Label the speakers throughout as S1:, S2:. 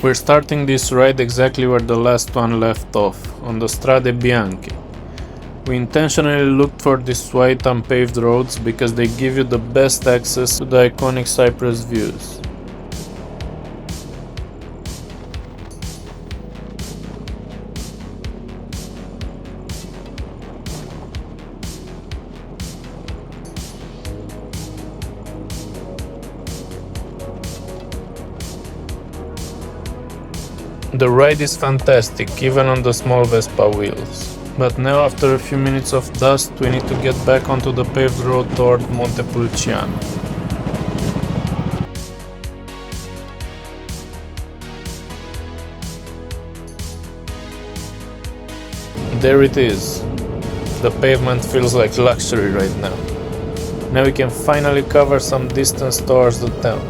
S1: We're starting this ride exactly where the last one left off, on the Strade Bianche. We intentionally looked for these white unpaved roads because they give you the best access to the iconic Cyprus views. The ride is fantastic, even on the small Vespa wheels. But now, after a few minutes of dust, we need to get back onto the paved road toward Montepulciano. There it is. The pavement feels like luxury right now. Now we can finally cover some distance towards the town.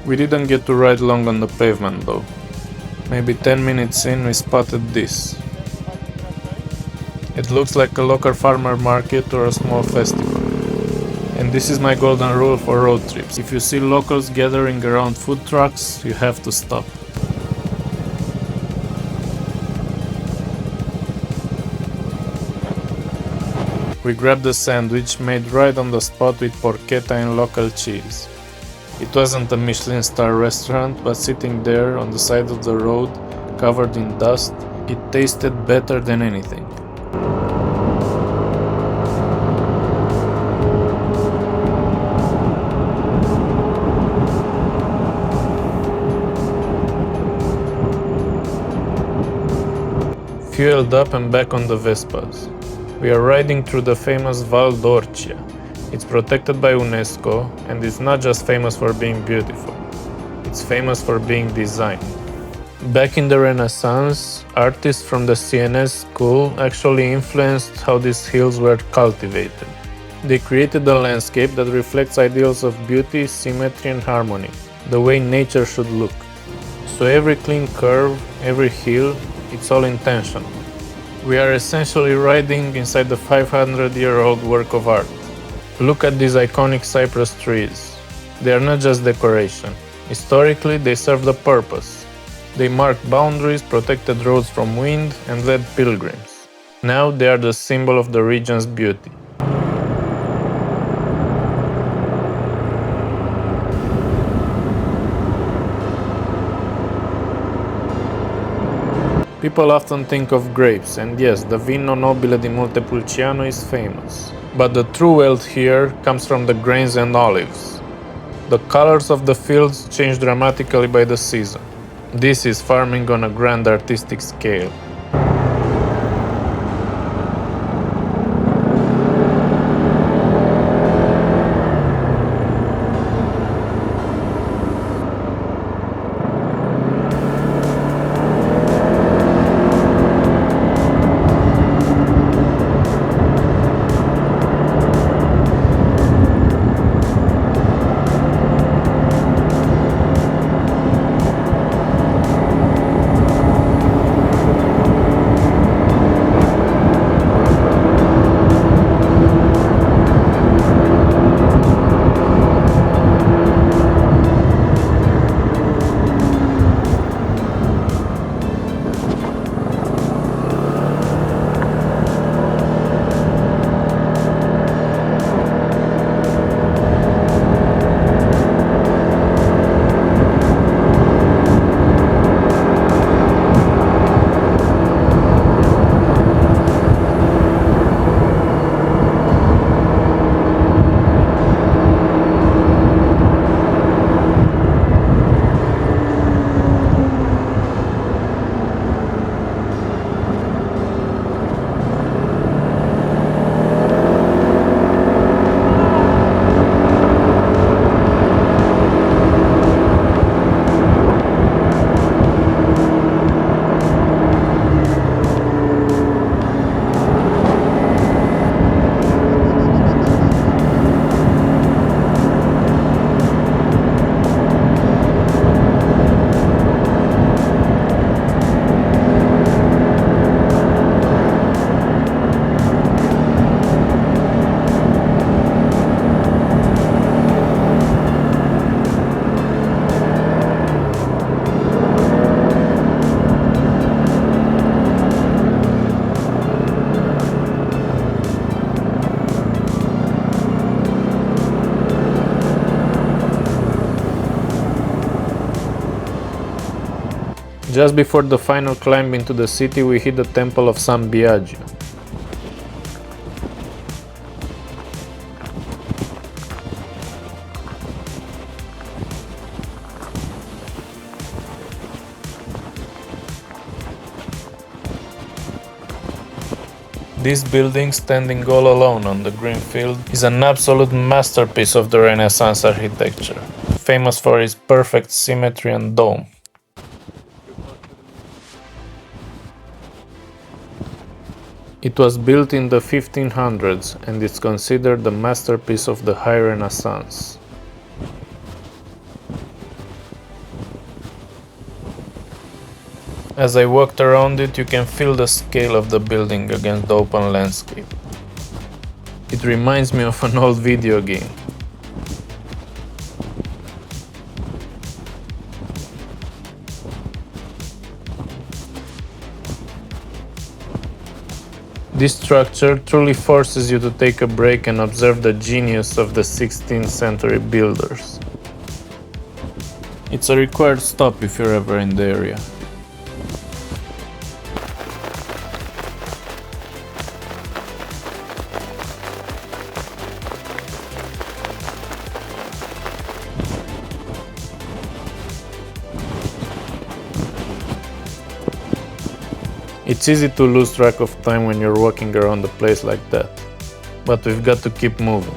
S1: We didn't get to ride long on the pavement though. Maybe 10 minutes in we spotted this. It looks like a local farmer market or a small festival. And this is my golden rule for road trips. If you see locals gathering around food trucks, you have to stop. We grabbed a sandwich made right on the spot with porchetta and local cheese. It wasn't a Michelin star restaurant, but sitting there on the side of the road, covered in dust, it tasted better than anything. Fueled up and back on the Vespas. We are riding through the famous Val d'Orcia. It's protected by UNESCO, and it's not just famous for being beautiful. It's famous for being designed. Back in the Renaissance, artists from the CNS school actually influenced how these hills were cultivated. They created a landscape that reflects ideals of beauty, symmetry and harmony, the way nature should look. So every clean curve, every hill, it's all intentional. We are essentially riding inside the 500-year-old work of art. Look at these iconic cypress trees. They are not just decoration. Historically, they served a purpose. They marked boundaries, protected roads from wind, and led pilgrims. Now they are the symbol of the region's beauty. People often think of grapes, and yes, the Vino Nobile di Montepulciano is famous. But the true wealth here comes from the grains and olives. The colors of the fields change dramatically by the season. This is farming on a grand artistic scale. Just before the final climb into the city, we hit the Temple of San Biagio. This building, standing all alone on the green field, is an absolute masterpiece of the Renaissance architecture, famous for its perfect symmetry and dome. It was built in the 1500s and is considered the masterpiece of the High Renaissance. As I walked around it, you can feel the scale of the building against the open landscape. It reminds me of an old video game. This structure truly forces you to take a break and observe the genius of the 16th century builders. It's a required stop if you're ever in the area. It's easy to lose track of time when you're walking around a place like that, but we've got to keep moving.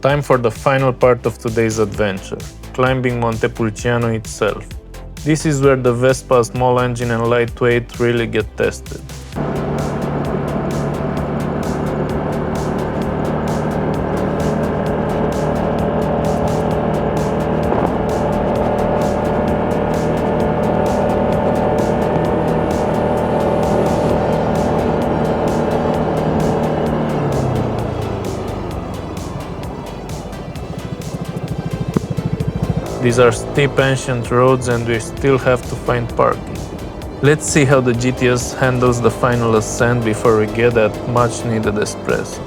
S1: Time for the final part of today's adventure, climbing Montepulciano itself. This is where the Vespa small engine and lightweight really get tested. These are steep ancient roads and we still have to find parking. Let's see how the GTS handles the final ascent before we get that much needed espresso.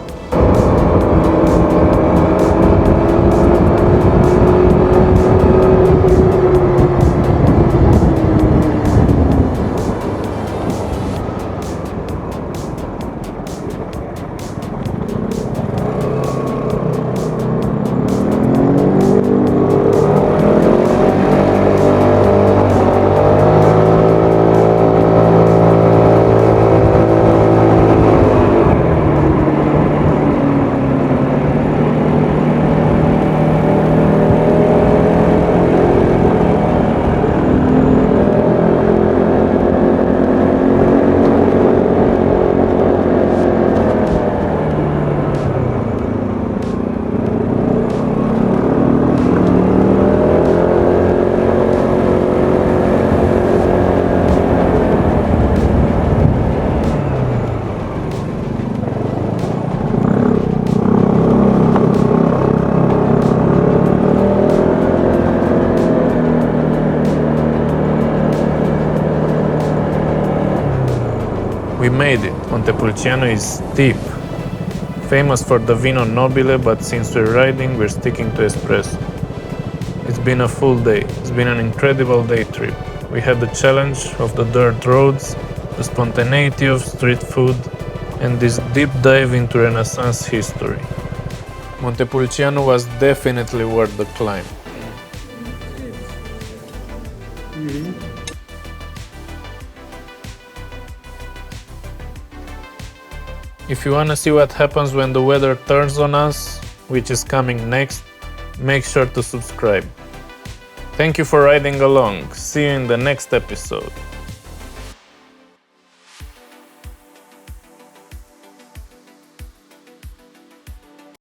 S1: We made it. Montepulciano is steep, famous for the Vino Nobile, but since we're riding, we're sticking to espresso. It's been a full day. It's been an incredible day trip. We had the challenge of the dirt roads, the spontaneity of street food, and this deep dive into Renaissance history. Montepulciano was definitely worth the climb. If you wanna see what happens when the weather turns on us, which is coming next, make sure to subscribe. Thank you for riding along. See you in the next episode.